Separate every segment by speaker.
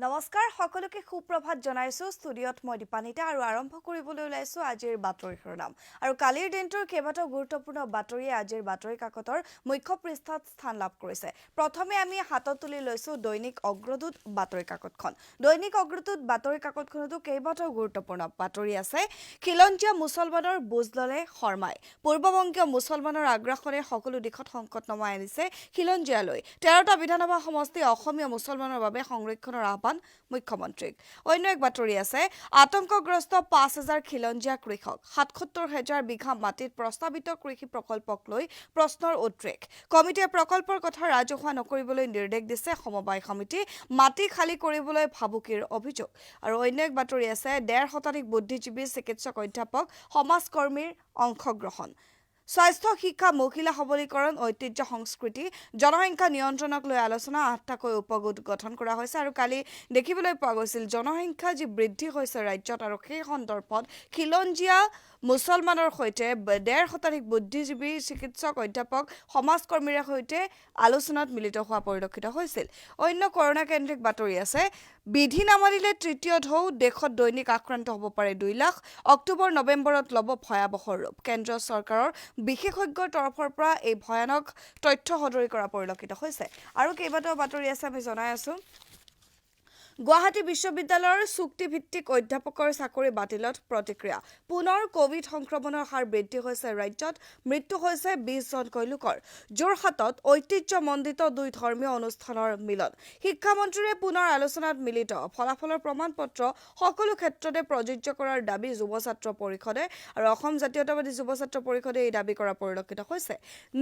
Speaker 1: নমস্কাৰ সকলোকে সুপ্ৰভাত জনাইছো ষ্টুডিঅত মই দীপানিতা আৰু আৰম্ভ কৰিবলৈ ওলাইছো আজিৰ বাতৰি শিৰোনাম আৰু কালিৰ দিনটোৰ কেইবাটাও গুৰুত্বপূৰ্ণ বাতৰিয়ে আজিৰ বাতৰি কাকতৰ মুখ্য পৃষ্ঠাত স্থান লাভ কৰিছে প্ৰথমে আমি হাতত তুলি লৈছো দৈনিক অগ্ৰদূত বাতৰি কাকতখন দৈনিক অগ্ৰদূত বাতৰি কাকতখনতো কেইবাটাও গুৰুত্বপূৰ্ণ বাতৰি আছে খিলঞ্জীয়া মুছলমানৰ বুজললে শৰ্মাই পূৰ্ববংগীয় মুছলমানৰ আগ্ৰাসনে সকলো দিশত সংকট নমাই আনিছে খিলঞ্জীয়ালৈ 13টা বিধানসভা সমষ্টি অসমীয়া মুছলমানৰ বাবে সংৰক্ষণৰ মুখ্যমন্ত্ৰীক অন্য এক বাতৰি আছে আতংকগ্ৰস্ত 5000 খিলঞ্জীয়া কৃষক 77000 বিঘা মাটিত প্ৰস্তাৱিত কৃষি প্ৰকল্পক লৈ প্ৰশ্নৰ উদ্ৰেক কমিটিয়ে প্ৰকল্পৰ কথা ৰাজহুৱা নকৰিবলৈ নিৰ্দেশ দিছে সমবায় সমিতি মাটি খালি কৰিবলৈ ভাবুকিৰ অভিযোগ আৰু অন্য এক বাতৰি আছে 1.5 শতাধিক বুদ্ধিজীৱী চিকিৎসক অধ্যাপক সমাজকৰ্মীৰ অংশগ্ৰহণ স্বাস্থ্য শিক্ষা মহিলা সবলীকৰণ ঐতিহ্য সংস্কৃতি জনসংখ্যা নিয়ন্ত্ৰণক লৈ আলোচনা 8টাকৈ উপগোট গঠন কৰা হৈছে আৰু কালি দেখিবলৈ পোৱা গৈছিল জনসংখ্যা যি বৃদ্ধি হৈছে ৰাজ্যত আৰু সেই সন্দৰ্ভত খিলঞ্জীয়া মুছলমানৰ সৈতে 1.5 শতাধিক বুদ্ধিজীৱী চিকিৎসক অধ্যাপক সমাজকৰ্মীৰ সৈতে আলোচনাত মিলিত হোৱা পৰিলক্ষিত হৈছিল অন্য কৰোনা কেন্দ্ৰিক বাতৰি আছে বিধি নামানিলে তৃতীয় ঢৌ দেশত দৈনিক আক্ৰান্ত হ'ব পাৰে 2 লাখ অক্টোবৰ নৱেম্বৰত ল'ব ভয়াৱহ ৰূপ কেন্দ্ৰীয় চৰকাৰৰ বিশেষজ্ঞৰ তৰফৰ পৰা এই ভয়ানক তথ্য সদৰি কৰা পৰিলক্ষিত হৈছে আৰু কেইবাটাও বাতৰি আছে আমি জনাই আছো গুৱাহাটী বিশ্ববিদ্যালয়ৰ চুক্তিভিত্তিক অধ্যাপকৰ চাকৰি বাতিলত প্ৰতিক্ৰিয়া পুনৰ কোভিড সংক্ৰমণৰ হাৰ বৃদ্ধি হৈছে ৰাজ্যত মৃত্যু হৈছে 20 জনকৈ লোকৰ যোৰহাটত ঐতিহ্যমণ্ডিত দুই ধৰ্মীয় অনুষ্ঠানৰ মিলন শিক্ষামন্ত্ৰীয়ে পুনৰ আলোচনাত মিলিত ফলাফলৰ প্ৰমাণপত্ৰ সকলো ক্ষেত্ৰতে প্ৰযোজ্য কৰাৰ দাবী যুৱ ছাত্ৰ পৰিষদে আৰু অসম জাতীয়তাবাদী যুৱ ছাত্ৰ পৰিষদে এই দাবী কৰা পৰিলক্ষিত হৈছে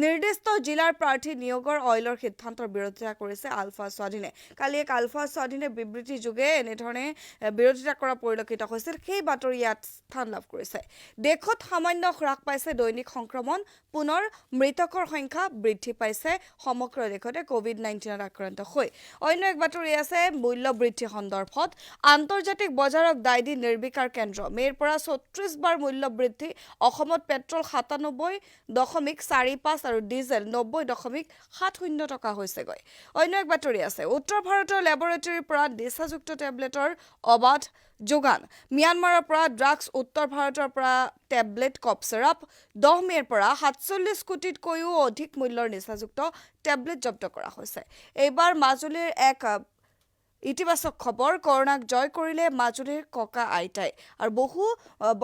Speaker 1: নিৰ্দিষ্ট জিলাৰ প্ৰাৰ্থী নিয়োগৰ অইলৰ সিদ্ধান্তৰ বিৰোধিতা কৰিছে আলফা স্বাধীনে কালি এক আলফা স্বাধীনে বিবৃতি যুগে এনেধৰণে বিৰোধিতা কৰা পৰিলক্ষিত হৈছিল সেই বাতৰি ইয়াত স্থান লাভ কৰিছে দেশত সামান্য হ্ৰাস পাইছে দৈনিক সংক্ৰমণ পুনৰ মৃতকৰ সংখ্যা বৃদ্ধি পাইছে সমগ্ৰ দেশতে কোভিড-19ত আক্ৰান্ত হৈ অন্য এক বাতৰি আছে মূল্য বৃদ্ধি সন্দৰ্ভত আন্তৰ্জাতিক বজাৰক দায় দি নিৰ্বিকাৰ কেন্দ্ৰ মেৰ পৰা 36 বাৰ মূল্য বৃদ্ধি অসমত পেট্ৰল 97.45 আৰু ডিজেল 90.70 টকা হৈছেগৈ অন্য এক বাতৰি আছে উত্তৰ ভাৰতৰ লেবৰেটৰীৰ পৰা নিচাযুক্ত টেবলেটৰ অবাধ যোগান ম্যানমাৰৰ পৰা ড্ৰাগছ উত্তৰ ভাৰতৰ পৰা টেবলেট কফ চিৰাপ 10 মেৰ পৰা 47 কোটিতকৈও অধিক মূল্যৰ নিচাযুক্ত টেবলেট জব্দ কৰা হৈছে এইবাৰ মাজুলীৰ এক ইতিবাচক খবৰ কৰোনাক জয় কৰিলে মাজুলীৰ ককা আইতাই আৰু বহু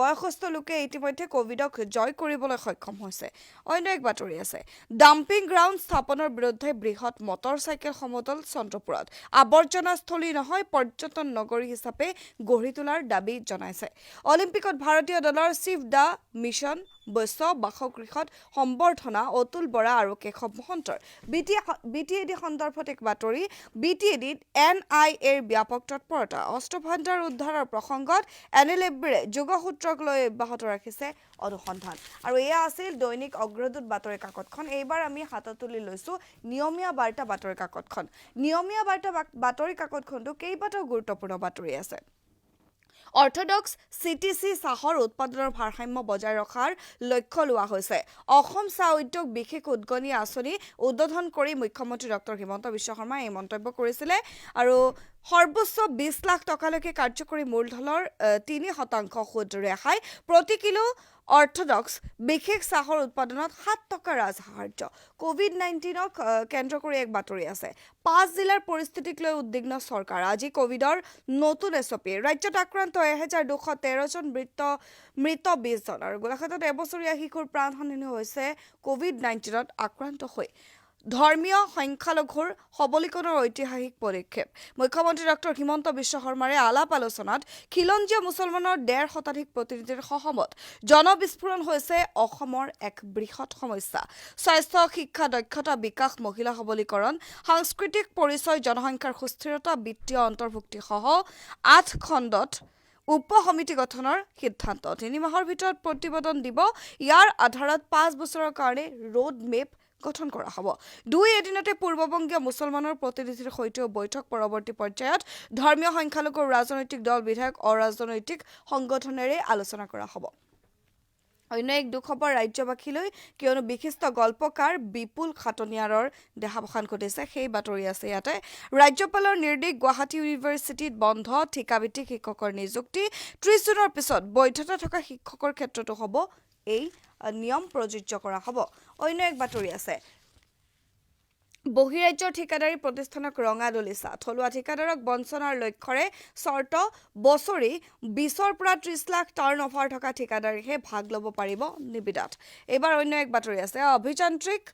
Speaker 1: বয়সস্থ লোকে ইতিমধ্যে কোভিডক জয় কৰিবলৈ সক্ষম হৈছে অন্য এক বাতৰি আছে ডাম্পিং গ্ৰাউণ্ড স্থাপনৰ বিৰুদ্ধে বৃহৎ মটৰচাইকেল সমদল চন্দ্ৰপুৰত আৱৰ্জনাস্থলী নহয় পৰ্যটন নগৰী হিচাপে গঢ়ি তোলাৰ দাবী জনাইছে অলিম্পিকত ভাৰতীয় দলৰ চিফ দা মিছন বৈশ্য বাসগৃহত সম্বৰ্ধনা অতুল বৰা আৰু কেশৱ মহন্তৰ বিটিএডি সন্দৰ্ভত এক বাতৰি বিটিএডিত NIAৰ ব্যাপক তৎপৰতা অস্ত্ৰভাণ্ডাৰ উদ্ধাৰৰ প্ৰসংগত NLFBৰে যোগসূত্ৰক লৈ অব্যাহত ৰাখিছে অনুসন্ধান আৰু এয়া আছিল দৈনিক অগ্ৰদূত বাতৰি কাকতখন এইবাৰ আমি হাতত তুলি লৈছো নিয়মীয়া বাৰ্তা বাতৰি কাকতখন নিয়মীয়া বাৰ্তা বাতৰি কাকতখনটো কেইবাটাও গুৰুত্বপূৰ্ণ বাতৰি আছে অৰ্থডক্স চিটিচি চাহৰ উৎপাদনৰ ভাৰসাম্য বজাই ৰখাৰ লক্ষ্য লোৱা হৈছে অসম চাহ উদ্যোগ বিশেষ উদগনি আঁচনি উদ্বোধন কৰি মুখ্যমন্ত্ৰী ডক্টৰ হিমন্ত বিশ্ব শৰ্মাই এই মন্তব্য কৰিছিলে আৰু সৰ্বোচ্চ 20 লাখ টকালৈকে কাৰ্যকৰী মূলধনৰ 3% সুদ ৰেহাই প্ৰতি কিলো অৰ্থডক্স বিশেষ চাহৰ উৎপাদনত 7 টকা ৰাজসাহাৰ্য কোভিড-19ক কেন্দ্ৰ কৰি এক বাতৰি আছে 5 জিলাৰ পৰিস্থিতিক লৈ উদ্বিগ্ন চৰকাৰ আজি কোভিডৰ নতুন এছপি ৰাজ্যত আক্ৰান্ত 1213 জন মৃত 20 জন আৰু গোলাঘাটত এবছৰীয়া শিশুৰ প্ৰাণহানি হৈছে কোভিড-19ত আক্ৰান্ত হৈ ধৰ্মীয় সংখ্যালঘুৰ সবলীকৰণৰ ঐতিহাসিক পদক্ষেপ মুখ্যমন্ত্ৰী ডক্টৰ হিমন্ত বিশ্ব শৰ্মাৰে আলাপ আলোচনাত খিলঞ্জীয়া মুছলমানৰ 1.5 শতাধিক প্ৰতিনিধিৰ সহমত জনবিস্ফোৰণ হৈছে অসমৰ এক বৃহৎ সমস্যা স্বাস্থ্য শিক্ষা দক্ষতা বিকাশ মহিলা সবলীকৰণ সাংস্কৃতিক পৰিচয় জনসংখ্যাৰ সুস্থিৰতা বিত্তীয় অন্তৰ্ভুক্তি সহ 8 খণ্ডত উপসমিতি গঠনৰ সিদ্ধান্ত 3 মাহৰ ভিতৰত প্ৰতিবেদন দিব ইয়াৰ আধাৰত 5 বছৰৰ কাৰণে ৰোড মেপ গঠন কৰা হ'ব দুই এদিনতে পূৰ্ববংগীয় মুছলমানৰ প্ৰতিনিধিৰ সৈতেও বৈঠক পৰৱৰ্তী পৰ্যায়ত ধৰ্মীয় সংখ্যালঘুৰ ৰাজনৈতিক দল বিধায়ক অৰাজনৈতিক সংগঠনেৰে আলোচনা কৰা হ'ব অন্য এক দুখবৰ ৰাজ্যবাসীলৈ কিয়নো বিশিষ্ট গল্পকাৰ বিপুল খাটনিয়াৰৰ দেহাৱসান ঘটিছে সেই বাতৰি আছে ইয়াতে ৰাজ্যপালৰ নিৰ্দেশ গুৱাহাটী ইউনিভাৰ্চিটিত বন্ধ ঠিকাভিত্তিক শিক্ষকৰ নিযুক্তি 30 জুনৰ পিছত বৈধতা থকা শিক্ষকৰ ক্ষেত্ৰতো হ'ব এই নিয়ম প্ৰযোজ্য কৰা হ'ব অন্য এক বাতৰি আছে বহিৰাজ্যৰ ঠিকাদাৰী প্ৰতিষ্ঠানক ৰঙা দলিচা থলুৱা ঠিকাদাৰক বঞ্চনাৰ লক্ষ্যৰে চৰ্ত বছৰি 20ৰ পৰা 30 লাখ টাৰ্ণ অভাৰ থকা ঠিকাদাৰীহে ভাগ ল'ব পাৰিব নিবিদাত এবাৰ অন্য এক বাতৰি আছে অভিযান্ত্ৰিক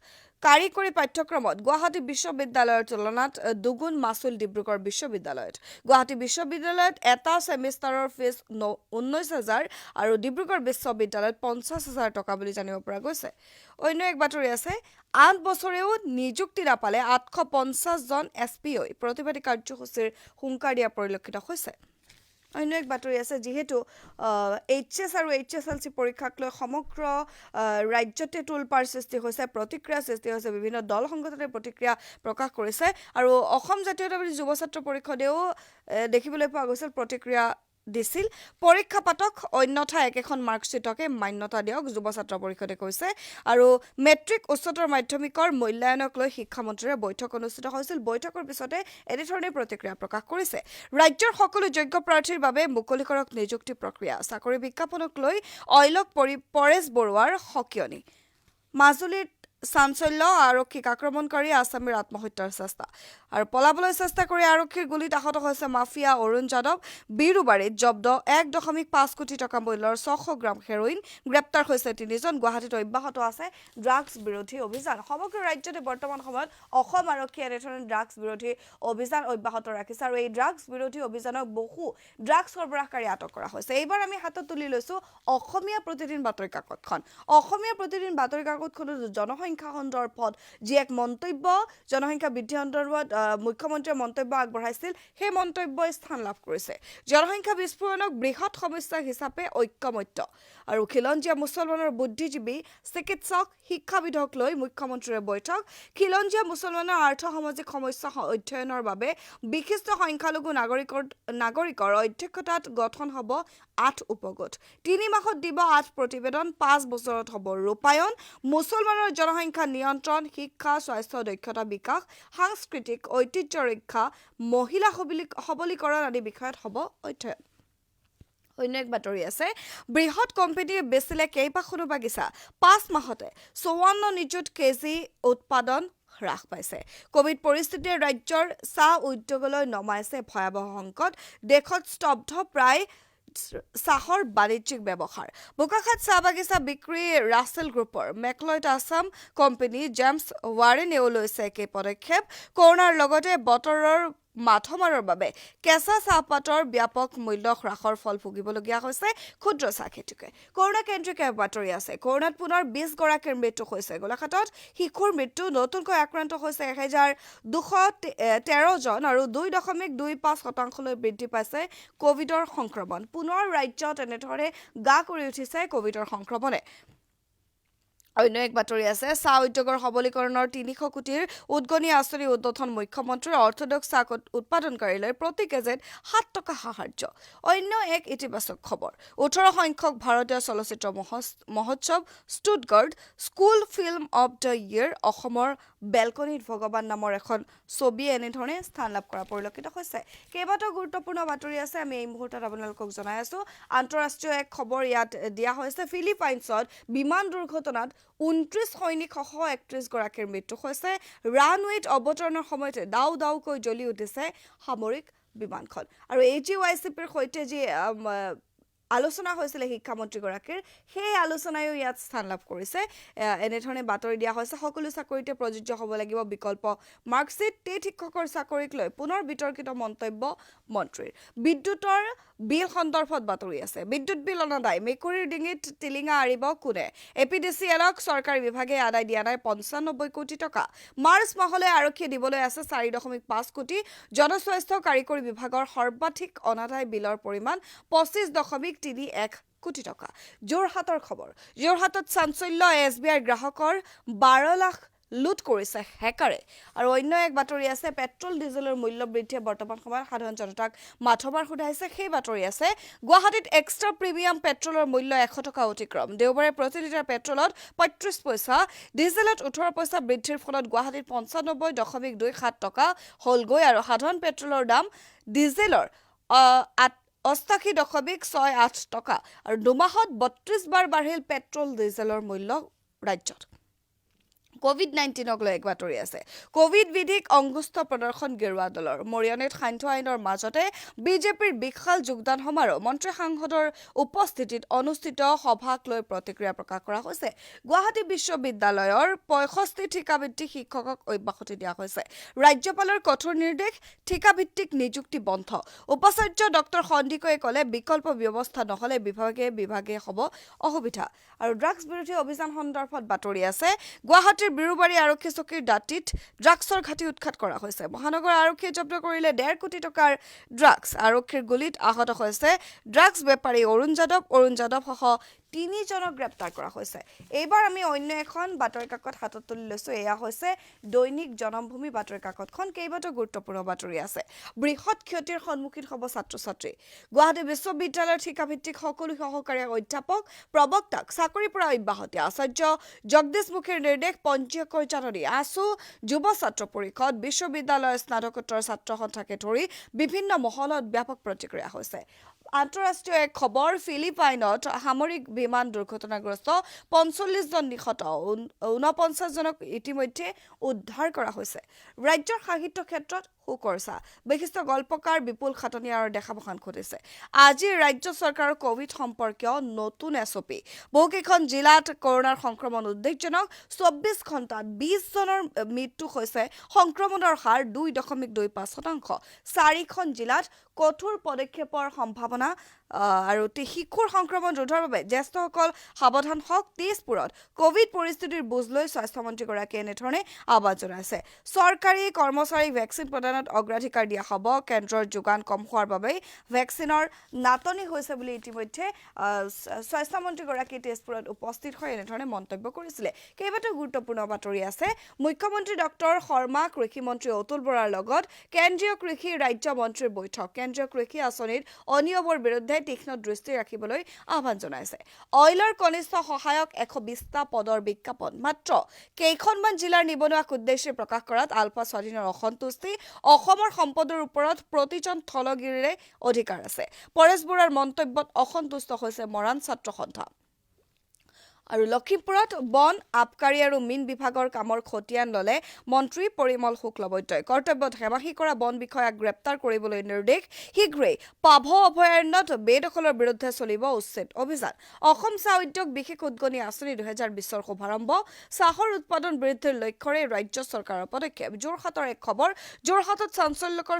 Speaker 1: কাৰিকৰী পাঠ্যক্ৰমত গুৱাহাটী বিশ্ববিদ্যালয়ৰ তুলনাত দুগুণ মাচুল ডিব্ৰুগড় বিশ্ববিদ্যালয়ত গুৱাহাটী বিশ্ববিদ্যালয়ত এটা সেমিষ্টাৰৰ ফিজ 19,000 আৰু ডিব্ৰুগড় বিশ্ববিদ্যালয়ত 50,000 টকা বুলি জানিব পৰা গৈছে অন্য এক বাতৰি আছে 8 বছৰেও নিযুক্তি নাপালে 850 জন এছপিঅ প্ৰতিবাদী কাৰ্যসূচীৰ হুংকাৰ দিয়া পৰিলক্ষিত হৈছে অন্য এক বাতৰি আছে যেহেতু এইচএছ আৰু এইচএছএলসি পৰীক্ষাক লৈ সমগ্ৰ ৰাজ্যতে টুলপাৰ সৃষ্টি হৈছে প্ৰতিক্ৰিয়া সৃষ্টি হৈছে বিভিন্ন দল সংগঠনে প্ৰতিক্ৰিয়া প্ৰকাশ কৰিছে আৰু অসম জাতীয়তাবাদী যুৱ ছাত্ৰ পৰিষদেও দেখিবলৈ পোৱা গৈছিল প্ৰতিক্ৰিয়া দিছিল পৰীক্ষা পাতক অন্যথা একেখন মাৰ্কশ্বিটকে মান্যতা দিয়ক যুৱ ছাত্ৰ পৰিষদে কৈছে আৰু মেট্ৰিক উচ্চতৰ মাধ্যমিকৰ মূল্যায়নক লৈ শিক্ষামন্ত্ৰীৰ বৈঠক অনুষ্ঠিত হৈছিল বৈঠকৰ পিছতে এনেধৰণে প্ৰতিক্ৰিয়া প্ৰকাশ কৰিছে ৰাজ্যৰ সকলো যোগ্য প্ৰাৰ্থীৰ বাবে মুকলি কৰক নিযুক্তি প্ৰক্ৰিয়া চাকৰি বিজ্ঞাপনক লৈ অইলক পৰেশ বৰুৱাৰ সকিয়নি মাজুলীত চাঞ্চল্য আৰক্ষীক আক্ৰমণকাৰী আছামীৰ আত্মহত্যাৰ চেষ্টা আৰু পলাবলৈ চেষ্টা কৰি আৰক্ষীৰ গুলীত আহত হৈছে মাফিয়া অৰুণ যাদৱ বিৰুবাৰীত জব্দ 1.5 কোটি টকা মূল্যৰ 600 গ্ৰাম হেৰোইন গ্ৰেপ্তাৰ হৈছে 3জন গুৱাহাটীত অব্যাহত আছে ড্ৰাগছ বিৰোধী অভিযান সমগ্ৰ ৰাজ্যতে বৰ্তমান সময়ত অসম আৰক্ষীয়ে এনেধৰণৰ ড্ৰাগছ বিৰোধী অভিযান অব্যাহত ৰাখিছে আৰু এই ড্ৰাগছ বিৰোধী অভিযানক বহু ড্ৰাগছ সৰবৰাহকাৰী আটক কৰা হৈছে এইবাৰ আমি হাতত তুলি লৈছো অসমীয়া প্ৰতিদিন বাতৰি কাকতখন অসমীয়া প্ৰতিদিন বাতৰি কাকতখনৰ জনসংখ্যা সন্দৰ্ভত যি এক মন্তব্য জনসংখ্যা বৃদ্ধি সন্দৰ্ভত মুখ্যমন্ত্ৰীয়ে মন্তব্য আগবঢ়াইছিল সেই মন্তব্যই স্থান লাভ কৰিছে জনসংখ্যা বিস্ফোৰণক বৃহৎ সমস্যা হিচাপে ঐক্যমত্য আৰু খিলঞ্জীয়া মুছলমানৰ বুদ্ধিজীৱী চিকিৎসক শিক্ষাবিদক লৈ মুখ্যমন্ত্ৰীৰ বৈঠক খিলঞ্জীয়া মুছলমানৰ আৰ্থ সামাজিক সমস্যা অধ্যয়নৰ বাবে বিশিষ্ট সংখ্যালঘু নাগৰিকৰ অধ্যক্ষতাত গঠন হ'ব 8 উপগোট 3 মাহত দিব 8 প্ৰতিবেদন 5 বছৰত হ'ব ৰূপায়ণ মুছলমানৰ জনসংখ্যা নিয়ন্ত্ৰণ শিক্ষা স্বাস্থ্য দক্ষতা বিকাশ সাংস্কৃতিক ঐতিহ্য ৰক্ষা মহিলা সবলীকৰণ আদি বিষয়ত হ'ব অধ্যয়ন অন্য এক বাতৰি আছে বৃহৎ কোম্পানীয়ে বেচিলে কেইবাখনো বাগিচা 5 মাহতে 54 নিযুত কেজি উৎপাদন হ্ৰাস পাইছে কোভিড পৰিস্থিতিয়ে ৰাজ্যৰ চাহ উদ্যোগলৈ নমাইছে ভয়াৱহ সংকট দেশত স্তব্ধ প্ৰায় চাহৰ বাণিজ্যিক ব্যৱহাৰ বোকাখাত চাহ বাগিচা বিক্ৰী ৰাছেল গ্ৰুপৰ মেকলয়ট আছাম কোম্পানী জেমছ ৱাৰেনেও লৈছে একে পদক্ষেপ কৰোনাৰ লগতে বতৰৰ মাথমাৰৰ বাবে কেঁচা চাহপাতৰ ব্যাপক মূল্য হ্ৰাসৰ ফল ভুগিবলগীয়া হৈছে ক্ষুদ্ৰ চাহ খেতিয়কে কৰোনা কেন্দ্ৰিক বাতৰি আছে কৰোনাত পুনৰ 20 গৰাকীৰ মৃত্যু হৈছে গোলাঘাটত শিশুৰ মৃত্যু নতুনকৈ আক্ৰান্ত হৈছে 1213 জন আৰু 2.25% বৃদ্ধি পাইছে কোভিডৰ সংক্ৰমণ পুনৰ ৰাজ্যত এনেধৰণে গা কৰি উঠিছে কোভিডৰ সংক্ৰমণে অন্য এক বাতৰি আছে চাহ উদ্যোগৰ সবলীকৰণৰ 300 কোটিৰ উদ্গনি আঁচনি উদ্বোধন মুখ্যমন্ত্ৰীৰ অৰ্থডক্স চাহ উৎপাদনকাৰীলৈ প্ৰতি কেজিত 7 টকা সাহায্য অন্য এক ইতিবাচক খবৰ 18 সংখ্যক ভাৰতীয় চলচ্চিত্ৰ মহোৎসৱ Stuttgart school film of the year অসমৰ বেলকনিত ভগৱান নামৰ এখন ছবি এনেধৰণে স্থান লাভ কৰা পৰিলক্ষিত হৈছে কেইবাটাও গুৰুত্বপূৰ্ণ বাতৰি আছে আমি এই মুহূৰ্তত আপোনালোকক জনাই আছো আন্তঃৰাষ্ট্ৰীয় এক খবৰ ইয়াত দিয়া হৈছে ফিলিপাইনছত বিমান দুৰ্ঘটনাত 29 সৈনিক সহ 31 গৰাকীৰ মৃত্যু হৈছে ৰানৱেত অৱতৰণৰ সময়তে দাউকৈ জ্বলি উঠিছে সামৰিক বিমানখন আৰু AGYCPৰ সৈতে যি আলোচনা হৈছিল শিক্ষামন্ত্ৰীগৰাকীৰ সেই আলোচনায়ও ইয়াত স্থান লাভ কৰিছে এনেধৰণে বাতৰি দিয়া হৈছে সকলো চাকৰিতে প্ৰযোজ্য হ'ব লাগিব বিকল্প মাৰ্কশ্বিট টেট শিক্ষকৰ চাকৰিক লৈ পুনৰ বিতৰ্কিত মন্তব্য মন্ত্ৰীৰ বিদ্যুতৰ বিল সন্দৰ্ভত বাতৰি আছে বিদ্যুৎ বিল অনাদায় মেকুৰীৰ ডিঙিত টিলিঙা আৰিব কোনে এপিডিচিএলক চৰকাৰী বিভাগে আদায় দিয়া নাই 95 কোটি টকা মাৰ্চ মাহলৈ আৰক্ষী দিবলৈ আছে 4.5 কোটি জনস্বাস্থ্য কাৰিকৰী বিভাগৰ সৰ্বাধিক অনাদায় বিলৰ পৰিমাণ 25.31 কোটি টকা যোৰহাটৰ খবৰ যোৰহাটত চাঞ্চল্য SBI গ্ৰাহকৰ 12 লাখ লুট কৰিছে হেকাৰে আৰু অন্য এক বাতৰি আছে পেট্ৰল ডিজেলৰ মূল্য বৃদ্ধিয়ে বৰ্তমান সময়ত সাধাৰণ জনতাক মাথমাৰ সোধাইছে সেই বাতৰি আছে গুৱাহাটীত এক্সট্ৰা প্ৰিমিয়াম পেট্ৰলৰ মূল্য 100 টকা অতিক্ৰম দেওবাৰে প্ৰতি লিটাৰ পেট্ৰলত 35 পইচা ডিজেলত 18 পইচা বৃদ্ধিৰ ফলত গুৱাহাটীত 95.27 টকা হ'লগৈ আৰু সাধাৰণ পেট্ৰলৰ দাম ডিজেলৰ 88.68 টকা আৰু দুমাহত 32 বাৰ বাঢ়িল পেট্ৰল ডিজেলৰ মূল্য ৰাজ্যত কোভিড-19ক লৈ এক বাতৰি আছে কোভিড বিধিক অংগুষ্ঠ প্ৰদৰ্শন গেৰুৱা দলৰ মৰিয়নীত সান্ধ্য আইনৰ মাজতে বিজেপিৰ বিশাল যোগদান সমাৰোহ মন্ত্ৰী সাংসদৰ উপস্থিতিত অনুষ্ঠিত সভাক লৈ প্ৰতিক্ৰিয়া প্ৰকাশ কৰা হৈছে গুৱাহাটী বিশ্ববিদ্যালয়ৰ 65 ঠিকাভিত্তিক শিক্ষকক অব্যাহতি দিয়া হৈছে ৰাজ্যপালৰ কঠোৰ নিৰ্দেশ ঠিকাভিত্তিক নিযুক্তি বন্ধ উপাচাৰ্য ডক্টৰ সন্দিকৈয়ে ক'লে বিকল্প ব্যৱস্থা নহলে বিভাগে হ'ব অসুবিধা আৰু ড্ৰাগছ বিৰোধী অভিযান সন্দৰ্ভত বাতৰি আছে গুৱাহাটীৰ বিৰুবাৰী আৰক্ষী চকীৰ দাঁতিত ড্ৰাগছৰ ঘাটি উৎখাত কৰা হৈছে মহানগৰ আৰক্ষীয়ে জব্দ কৰিলে 1.5 কোটি টকাৰ ড্ৰাগছ আৰক্ষীৰ গুলীত আহত হৈছে ড্ৰাগছ বেপাৰী অৰুণ যাদৱ সহ 3 জনক গ্ৰেপ্তাৰ কৰা হৈছে এইবাৰ আমি অন্য এখন বাতৰি কাকত হাতত তুলি লৈছো এয়া হৈছে দৈনিক জনমভূমি বাতৰি কাকতখন কেইবাটাও গুৰুত্বপূৰ্ণ বাতৰি আছে বৃহৎ ক্ষতিৰ সন্মুখীন হ'ব ছাত্ৰ-ছাত্ৰী গুৱাহাটী বিশ্ববিদ্যালয়ৰ ঠিকাভিত্তিক সকলো সহকাৰী অধ্যাপক প্ৰবক্তাক চাকৰিৰ পৰা অব্যাহতি আচাৰ্য জগদীশ মুখীৰ নিৰ্দেশ পঞ্জীয়কৰ জাননী আছু যুৱ ছাত্ৰ পৰিষদ বিশ্ববিদ্যালয়ৰ স্নাতকোত্তৰ ছাত্ৰ সন্থাকে ধৰি বিভিন্ন মহলত ব্যাপক প্ৰতিক্ৰিয়া হৈছে আন্তঃৰাষ্ট্ৰীয় এক খবৰ ফিলিপাইনত সামৰিক বিমান দুৰ্ঘটনাগ্ৰস্ত 45 জন নিহত 49 জনক ইতিমধ্যে উদ্ধাৰ কৰা হৈছে ৰাজ্যৰ সাহিত্য ক্ষেত্ৰত সুকৰছা বিশিষ্ট গল্পকাৰ বিপুল খাটনিয়াৰ দেখাবখান ঘটিছে আজি ৰাজ্য চৰকাৰৰ কোভিড সম্পৰ্কীয় নতুন এছঅপি বহুকেইখন জিলাত কৰোনাৰ সংক্ৰমণ উদ্বেগজনক 24 ঘণ্টাত 20 জনৰ মৃত্যু হৈছে সংক্ৰমণৰ হাৰ 2.25% 4খন জিলাত কঠোৰ পদক্ষেপৰ সম্ভাৱনা আৰু শিশুৰ সংক্ৰমণ ৰোধৰ বাবে জ্যেষ্ঠসকল সাৱধান হওক তেজপুৰত কোভিড পৰিস্থিতিৰ বুজ লৈ স্বাস্থ্যমন্ত্ৰীগৰাকীয়ে এনেধৰণে আহ্বান জনাইছে চৰকাৰী কৰ্মচাৰীক ভেকচিন প্ৰদানত অগ্ৰাধিকাৰ দিয়া হ'ব কেন্দ্ৰৰ যোগান কম হোৱাৰ বাবে ভেকচিনৰ নাটনি হৈছে বুলি ইতিমধ্যে স্বাস্থ্যমন্ত্ৰীগৰাকী তেজপুৰত উপস্থিত হৈ এনেধৰণে মন্তব্য কৰিছিলে কেইবাটাও গুৰুত্বপূৰ্ণ বাতৰি আছে মুখ্যমন্ত্ৰী ডক্টৰ শৰ্মা কৃষি মন্ত্ৰী অতুল বৰাৰ লগত কেন্দ্ৰীয় কৃষি ৰাজ্য মন্ত্ৰীৰ বৈঠক কেন্দ্ৰীয় কৃষি আঁচনিত অনিয়মৰ বিৰুদ্ধে তীক্ষ্ণ দৃষ্টি ৰাখিবলৈ আহ্বান জনাইছে অইলৰ কনিষ্ঠ সহায়ক 120টা পদৰ বিজ্ঞাপন মাত্ৰ কেইখনমান জিলাৰ নিবনুৱাক উদ্দেশ্যে প্ৰকাশ কৰাত আলফা স্বাধীনৰ অসন্তুষ্টি অসমৰ সম্পদৰ ওপৰত প্ৰতিজন থলগিৰিৰে অধিকাৰ আছে পৰেশ বৰাৰ মন্তব্যত অসন্তুষ্ট হৈছে মৰাণ ছাত্ৰ সন্থা আৰু লখিমপুৰত বন আবকাৰী আৰু মীন বিভাগৰ কামৰ খতিয়ান ললে মন্ত্ৰী পৰিমল শুক্লবৈদ্যই কৰ্তব্যত হেমাহি কৰা বন বিষয়াক গ্ৰেপ্তাৰ কৰিবলৈ নিৰ্দেশ শীঘ্ৰেই পাভ অভয়াৰণ্যত বেদখলৰ বিৰুদ্ধে চলিব উচ্ছেদ অভিযান অসম চাহ উদ্যোগ বিশেষ উদগনি আঁচনি 2020ৰ শুভাৰম্ভ চাহৰ উৎপাদন বৃদ্ধিৰ লক্ষ্যৰে ৰাজ্য চৰকাৰৰ পদক্ষেপ যোৰহাটৰ এক খবৰ যোৰহাটত চাঞ্চল্যকৰ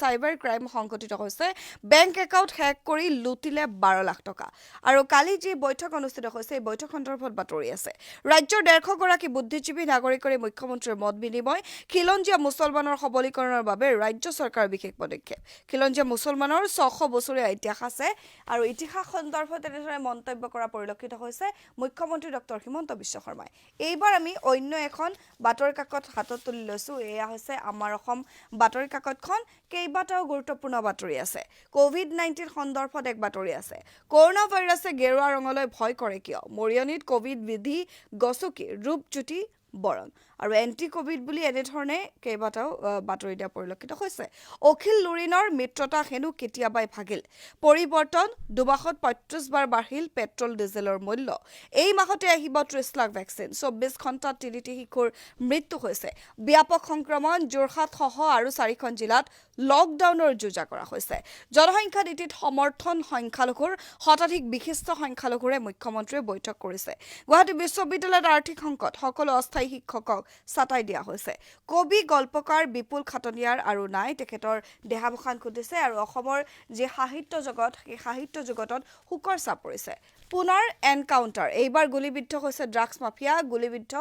Speaker 1: চাইবাৰ ক্ৰাইম সংঘটিত হৈছে বেংক একাউণ্ট হেক কৰি লুটিলে 12 লাখ টকা আৰু কালি যি বৈঠক অনুষ্ঠিত এই বৈঠক সন্দৰ্ভত বাতৰি আছে ৰাজ্যৰ 150 গৰাকী বুদ্ধিজীৱী নাগৰিকৰে মুখ্যমন্ত্ৰীৰ মত বিনিময় খিলঞ্জীয়া মুছলমানৰ সবলীকৰণৰ বাবে ৰাজ্য চৰকাৰৰ বিশেষ পদক্ষেপ খিলঞ্জীয়া মুছলমানৰ 600 বছৰীয়া ইতিহাস আছে আৰু ইতিহাস সন্দৰ্ভত এনেদৰে মন্তব্য কৰা পৰিলক্ষিত হৈছে মুখ্যমন্ত্ৰী ডক্টৰ হিমন্ত বিশ্ব শৰ্মাই এইবাৰ আমি অন্য এখন বাতৰি কাকত হাতত তুলি লৈছো এয়া হৈছে আমাৰ অসম বাতৰি কাকতখন কেইবাটাও গুৰুত্বপূৰ্ণ বাতৰি আছে কোভিড-19 সন্দৰ্ভত এক বাতৰি আছে কৰোনা ভাইৰাছে গেৰুৱা ৰঙলৈ ভয় কৰে কিয় মৰিয়নীত কোভিড বিধি গছকি ৰূপজ্যোতি বৰণ আৰু এন্টি কোভিড বুলি এনেধৰণে কেইবাটাও বাতৰি দিয়া পৰিলক্ষিত হৈছে অখিল লুৰিনৰ মিত্ৰতা হেনু কেতিয়াবাই ভাগিল পৰিৱৰ্তন দুমাহত 35 বাৰ বাঢ়িল পেট্ৰল ডিজেলৰ মূল্য এই মাহতে আহিব 30 লাখ ভেকচিন 24 ঘণ্টাত 3টি শিশুৰ মৃত্যু হৈছে ব্যাপক সংক্ৰমণ যোৰহাট সহ আৰু 4খন জিলাত লকডাউনৰ যোজা কৰা হৈছে জনসংখ্যা নীতিত সমৰ্থন সংখ্যালঘুৰ শতাধিক বিশিষ্ট সংখ্যালঘুৰে মুখ্যমন্ত্ৰীয়ে বৈঠক কৰিছে গুৱাহাটী বিশ্ববিদ্যালয়ত আৰ্থিক সংকট সকলো অস্থায়ী শিক্ষকক ছাটাই দিয়া হৈছে কবি গল্পকাৰ বিপুল খাটনিয়াৰ আৰু নাই তেখেতৰ দেহাৱসান ঘটিছে আৰু অসমৰ যে সাহিত্য জগত সেই সাহিত্য জগতত হুকৰ চাপ পৰিছে পুনৰ এনকাউণ্টাৰ এইবাৰ গুলিবিদ্ধ হৈছে ড্ৰাগছ মাফিয়া গুলিবিদ্ধ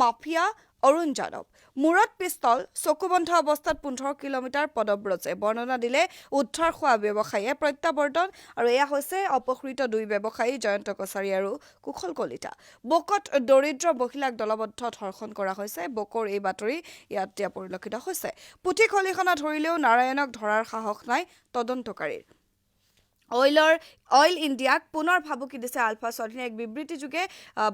Speaker 1: মাফিয়া অৰুণ যাদৱ মূৰত পিস্তল চকুবন্ধ অৱস্থাত 15 কিলোমিটাৰ পদব্ৰজে বৰ্ণনা দিলে উদ্ধাৰ হোৱা ব্যৱসায়ীয়ে প্ৰত্যাৱৰ্তন আৰু এয়া হৈছে অপহৃত দুই ব্যৱসায়ী জয়ন্ত কছাৰী আৰু কুশল কলিতা বকত দৰিদ্ৰ মহিলাক দলবদ্ধ ধৰ্ষণ কৰা হৈছে বকৰ এই বাতৰি ইয়াত দিয়া পৰিলক্ষিত হৈছে পুথি খলিখনা ধৰিলেও নাৰায়ণক ধৰাৰ সাহস নাই তদন্তকাৰীৰ অইল ইণ্ডিয়াক পুনৰ ভাবুকি দিছে আলফা স্বাধীনে এক বিবৃতি যোগে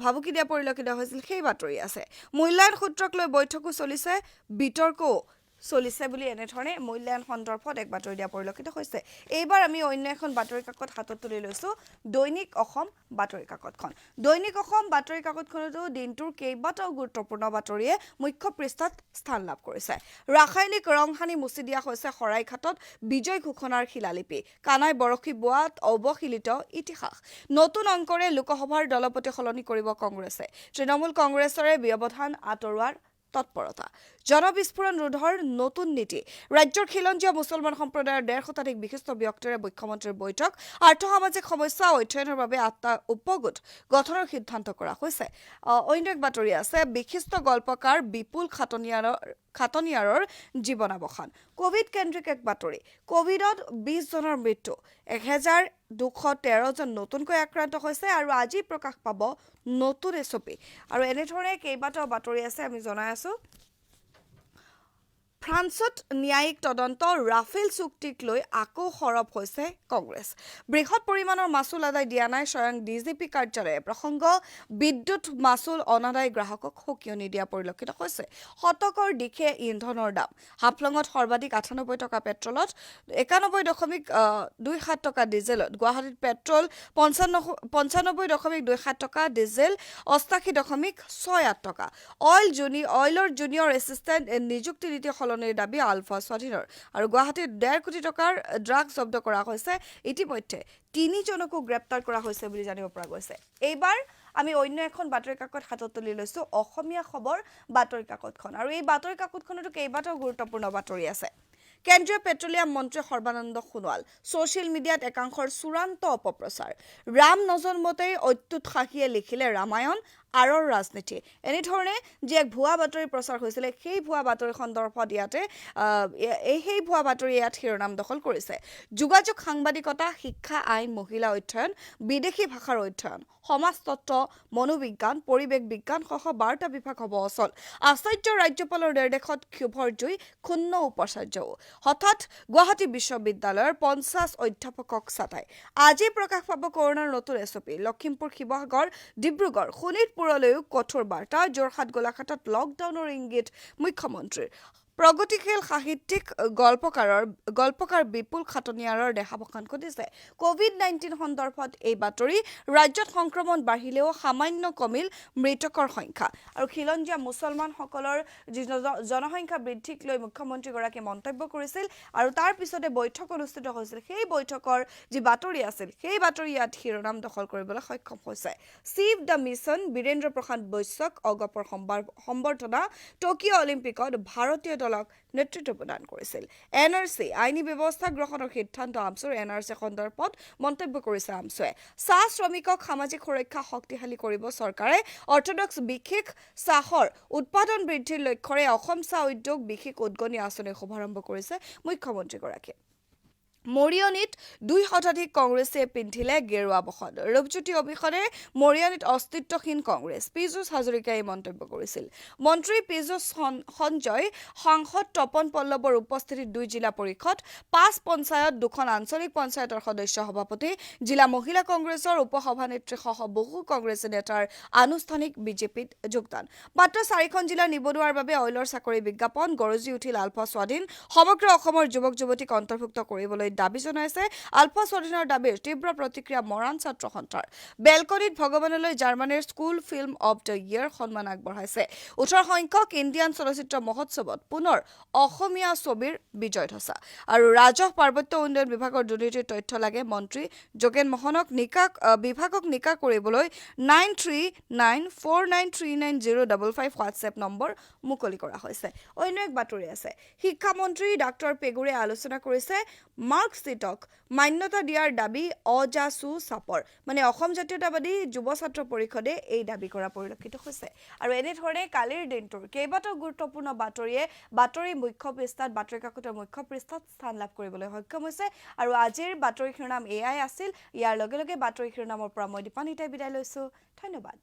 Speaker 1: ভাবুকি দিয়া পৰিলক্ষিত হৈছিল সেই বাতৰি আছে মূল্যায়ন সূত্ৰক লৈ বৈঠকো চলিছে বিতৰ্কও চলিছে বুলি এনেধৰণে মূল্যায়ন সন্দৰ্ভত এক বাতৰি দিয়া পৰিলক্ষিত হৈছে এইবাৰ আমি অন্য এখন বাতৰি কাকত হাতত তুলি লৈছো দৈনিক অসম বাতৰি কাকতখন দৈনিক অসম বাতৰি কাকতখনতো দিনটোৰ কেইবাটাও গুৰুত্বপূৰ্ণ বাতৰিয়ে মুখ্য পৃষ্ঠাত স্থান লাভ কৰিছে ৰাসায়নিক ৰংহানি মুচি দিয়া হৈছে শৰাইঘাটত বিজয় ঘোষণাৰ শিলালিপি কানাই বৰশী বোৱাত অৱশীলিত ইতিহাস নতুন অংকৰে লোকসভাৰ দলপতি সলনি কৰিব কংগ্ৰেছে তৃণমূল কংগ্ৰেছৰে ব্যৱধান আঁতৰোৱাৰ তৎপৰতা জনবিস্ফোৰণ ৰোধৰ নতুন নীতি ৰাজ্যৰ খিলঞ্জীয়া মুছলমান সম্প্ৰদায়ৰ 1.5 শতাধিক বিশিষ্ট ব্যক্তিৰে মুখ্যমন্ত্ৰীৰ বৈঠক আৰ্থ-সামাজিক সমস্যা অধ্যয়নৰ বাবে 8টা উপগোট গঠনৰ সিদ্ধান্ত কৰা হৈছে অন্য এক বাতৰি আছে বিশিষ্ট গল্পকাৰ বিপুল খাটনিয়াৰৰ জীৱনাৱসান কোভিড কেন্দ্ৰিক এক বাতৰি কোভিডত 20 জনৰ মৃত্যু 1213 জন নতুনকৈ আক্ৰান্ত হৈছে আৰু আজি প্ৰকাশ পাব নতুন এছপি আৰু এনেধৰণে কেইবাটাও বাতৰি আছে আমি জনাই আছো ফ্ৰান্সত ন্যায়িক তদন্ত ৰাফেল চুক্তিক লৈ আকৌ সৰব হৈছে কংগ্ৰেছ বৃহৎ পৰিমাণৰ মাচুল আদায় দিয়া নাই স্বয়ং ডিজিপি কাৰ্যালয়ে প্ৰসংগ বিদ্যুৎ মাচুল অনাদায় গ্ৰাহকক সকিয়নি দিয়া পৰিলক্ষিত হৈছে শতকৰ দিশে ইন্ধনৰ দাম হাফলঙত সৰ্বাধিক 98 টকা পেট্ৰলত 91.27 টকা ডিজেলত গুৱাহাটীত পেট্ৰল 95.27 টকা ডিজেল 88.68 টকা অইলৰ জুনিয়ৰ এছিষ্টেণ্ট নিযুক্তি নীতি সলনিৰ দাবী আলফা স্বাধীনৰ আৰু গুৱাহাটীত 1.5 কোটি টকাৰ ড্ৰাগ জব্দ কৰা হৈছে ইতিমধ্যে 3 জনকো গ্ৰেপ্তাৰ কৰা হৈছে বুলি জানিব পৰা গৈছে এইবাৰ আমি অন্য এখন বাতৰি কাকত হাতত তুলি লৈছো অসমীয়া খবৰ বাতৰি কাকতখন আৰু এই বাতৰি কাকতখনতো কেইবাটাও গুৰুত্বপূৰ্ণ বাতৰি আছে কেন্দ্ৰীয় পেট্ৰলিয়াম মন্ত্ৰী সৰ্বানন্দ সোণোৱাল ছ'চিয়েল মিডিয়াত একাংশৰ চূড়ান্ত অপপ্ৰচাৰ ৰাম নজন্মতেই অত্যুৎসাহীয়ে লিখিলে ৰামায়ণ আৰৰ ৰাজনীতি এনেধৰণে যে এক ভুৱা বাতৰি প্ৰচাৰ হৈছিলে সেই ভুৱা বাতৰি সন্দৰ্ভত সেই ভুৱা বাতৰি ইয়াত শিৰোনাম দখল কৰিছে যোগাযোগ সাংবাদিকতা শিক্ষা আইন মহিলা অধ্যয়ন বিদেশী ভাষাৰ অধ্যয়ন সমাজতত্ত্ব মনোবিজ্ঞান পৰিৱেশ বিজ্ঞান সহ 12টা বিভাগ হ'ব অচল আচাৰ্য ৰাজ্যপালৰ নিৰ্দেশত ক্ষোভৰ জুই ক্ষুণ্ণ উপাচাৰ্যও হঠাৎ গুৱাহাটী বিশ্ববিদ্যালয়ৰ 50 অধ্যাপকক ছাঁটাই আজি প্ৰকাশ পাব কৰোনাৰ নতুন এছপি লখিমপুৰ শিৱসাগৰ ডিব্ৰুগড় শোণিতপুৰলৈও কঠোৰ বাৰ্তা যোৰহাট গোলাঘাটত লকডাউনৰ ইংগিত মুখ্যমন্ত্ৰীৰ প্ৰগতিশীল সাহিত্যিক গল্পকাৰ বিপুল খাটনিয়াৰৰ দেহাৱসান ঘটিছে কোভিড-19 সন্দৰ্ভত এই বাতৰি ৰাজ্যত সংক্ৰমণ বাঢ়িলেও সামান্য কমিল মৃতকৰ সংখ্যা আৰু খিলঞ্জীয়া মুছলমানসকলৰ জনসংখ্যা বৃদ্ধিক লৈ মুখ্যমন্ত্ৰীগৰাকীয়ে মন্তব্য কৰিছিল আৰু তাৰ পিছতে বৈঠক অনুষ্ঠিত হৈছিল সেই বৈঠকৰ যি বাতৰি আছিল সেই বাতৰি ইয়াত শিৰোনাম দখল কৰিবলৈ সক্ষম হৈছে চিভ দ্য মিছন বীৰেন্দ্ৰ প্ৰশান্ত বৈশ্যক অগপৰ সম্বৰ্ধনা টকিঅ' অলিম্পিকত ভাৰতীয় দলক নেতৃত্ব প্ৰদান কৰিছিল এনআৰচি আইনী ব্যৱস্থা গ্ৰহণৰ সিদ্ধান্ত আমছুৰ এনআৰচি সন্দৰ্ভত মন্তব্য কৰিছে আমছুৱে চাহ শ্ৰমিকক সামাজিক সুৰক্ষা শক্তিশালী কৰিব চৰকাৰে অৰ্থডক্স বিশেষ চাহৰ উৎপাদন বৃদ্ধিৰ লক্ষ্যৰে অসম চাহ উদ্যোগ বিশেষ উদগনি আঁচনি শুভাৰম্ভ কৰিছে মুখ্যমন্ত্ৰীগৰাকীয়ে মৰিয়নিত 2 শতাধিক কংগ্ৰেছে পিন্ধিলে গেৰুৱা বসন ৰূপজ্যোতি অভিষেকে মৰিয়নিত অস্তিত্বহীন কংগ্ৰেছ পীযুষ হাজৰিকাই মন্তব্য কৰিছিল মন্ত্ৰী পীযুষ সঞ্জয় সাংসদ তপন পল্লৱৰ উপস্থিতিত 2 জিলা পৰিষদ 5 পঞ্চায়ত 2খন আঞ্চলিক পঞ্চায়তৰ সদস্য সভাপতি জিলা মহিলা কংগ্ৰেছৰ উপসভানেত্ৰী সহ বহু কংগ্ৰেছী নেতাৰ আনুষ্ঠানিক বিজেপিত যোগদান মাত্ৰ 4খন জিলাৰ নিবনুৱাৰ বাবে অইলৰ চাকৰি বিজ্ঞাপন গৰজি উঠিল আলফা স্বাধীন সমগ্ৰ অসমৰ যুৱক যুৱতীক অন্তৰ্ভুক্ত কৰিবলৈ দাবী জনাইছে আলফা স্বাধীনৰ দাবীৰ তীব্ৰ প্ৰতিক্ৰিয়া মৰাণ ছাত্ৰ সন্থাৰ বেলকনিত ভগৱানলৈ জাৰ্মানীৰ school film of the year সন্মান আগবঢ়াইছে 18 সংখ্যক ইণ্ডিয়ান চলচ্চিত্ৰ মহোৎসৱত পুনৰ অসমীয়া ছবিৰ বিজয় ধচা আৰু ৰাজহ পাৰ্বত্য উন্নয়ন বিভাগৰ দুৰ্নীতিৰ তথ্য লাগে মন্ত্ৰী যোগেন মোহনক বিভাগক নিকা কৰিবলৈ 9394939055 হোৱাটছএপ নম্বৰ মুকলি কৰা হৈছে অন্য এক বাতৰি আছে শিক্ষামন্ত্ৰী ডাক্তৰ পেগুৰে আলোচনা কৰিছে মাৰ্কশ্বিটক মান্যতা দিয়াৰ দাবী অজাসু চাপৰ মানে অসম জাতীয়তাবাদী যুৱ ছাত্ৰ পৰিষদে এই দাবী কৰা পৰিলক্ষিত হৈছে আৰু এনেধৰণে কালিৰ দিনটোৰ কেইবাটাও গুৰুত্বপূৰ্ণ বাতৰি মুখ্য পৃষ্ঠাত বাতৰি কাকতৰ মুখ্য পৃষ্ঠাত স্থান লাভ কৰিবলৈ সক্ষম হৈছে আৰু আজিৰ বাতৰি শিৰোনাম এয়াই আছিল ইয়াৰ লগে লগে বাতৰি শিৰোনামৰ পৰা মই দীপানিতাই বিদায় লৈছো ধন্যবাদ।